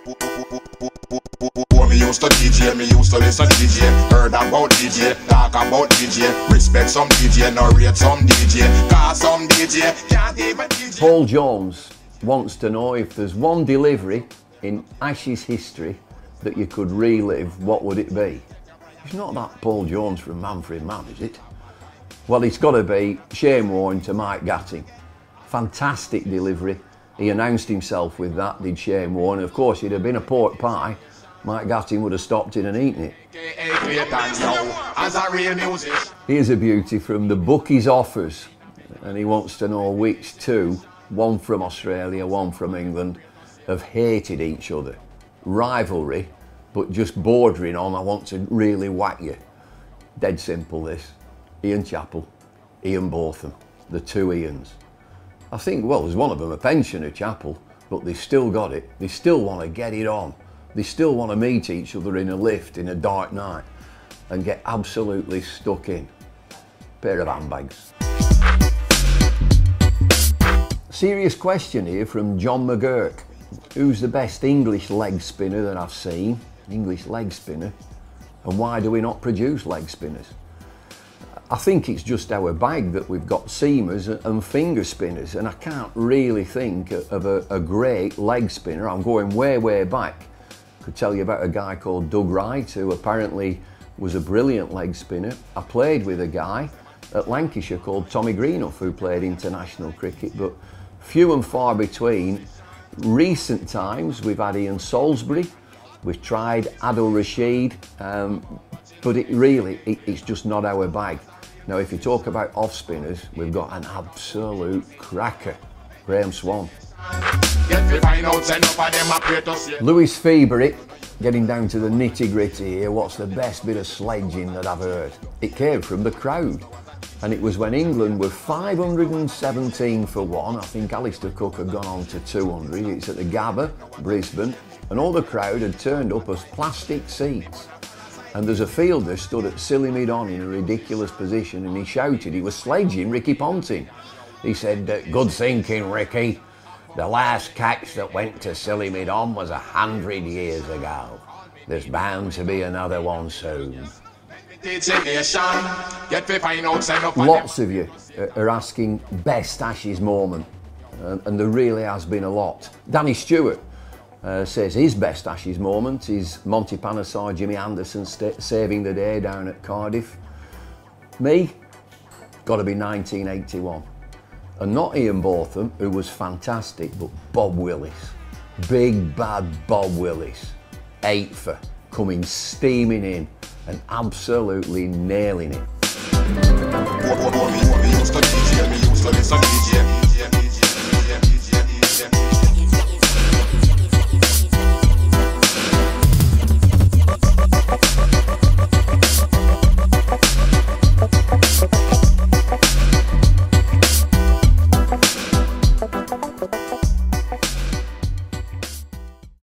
Me used to DJ, me used to listen DJ. Heard about DJ, talk about DJ. Respect some DJ, no rate some DJ. Cause some DJ can't even DJ. Paul Jones wants to know if there's one delivery in Aussies history that you could relive, what would it be? It's not that Paul Jones from Man for Man, is it? Well, it's got to be Shane Warne to Mike Gatting. Fantastic delivery. He announced himself with that, did Shane Warne. Of course, it'd have been a pork pie. Mike Gatting would have stopped in and eaten it. Here's a beauty from the Bookies Offers, and he wants to know which two, one from Australia, one from England, have hated each other. Rivalry, but just bordering on, I want to really whack you. Dead simple this. Ian Chappell, Ian Botham, the two Ians. I think, well, there's one of them a pensioner, Chappell, but they've still got it. They still want to get it on. They still want to meet each other in a lift in a dark night and get absolutely stuck in. Pair of handbags. Serious question here from John McGurk. Who's the best English leg spinner that I've seen? English leg spinner. And why do we not produce leg spinners? I think it's just our bag that we've got seamers and finger spinners, and I can't really think of a great leg spinner. I'm going way back. I could tell you about a guy called Doug Wright, who apparently was a brilliant leg spinner. I played with a guy at Lancashire called Tommy Greenuff, who played international cricket, but few and far between. Recent times we've had Ian Salisbury, we've tried Adil Rashid, but it's just not our bag. Now, if you talk about off spinners, we've got an absolute cracker, Graham Swan. Lewis Feebury, getting down to the nitty gritty here, what's the best bit of sledging that I've heard? It came from the crowd. And it was when England were 517 for one. I think Alistair Cook had gone on to 200. It's at the Gabba, Brisbane, and all the crowd had turned up as plastic seats. And there's a fielder stood at silly mid-on in a ridiculous position, and he shouted, he was sledging Ricky Ponting. He said, "Good thinking, Ricky. The last catch that went to silly mid-on was 100 years ago. There's bound to be another one soon." Lots of you are asking best Ashes moment, and there really has been a lot. Danny Stewart says his best Ashes moment is Monty Panesar, Jimmy Anderson saving the day down at Cardiff. Me, got to be 1981. And not Ian Botham, who was fantastic, but Bob Willis. Big bad Bob Willis. 8 for, coming steaming in and absolutely nailing it.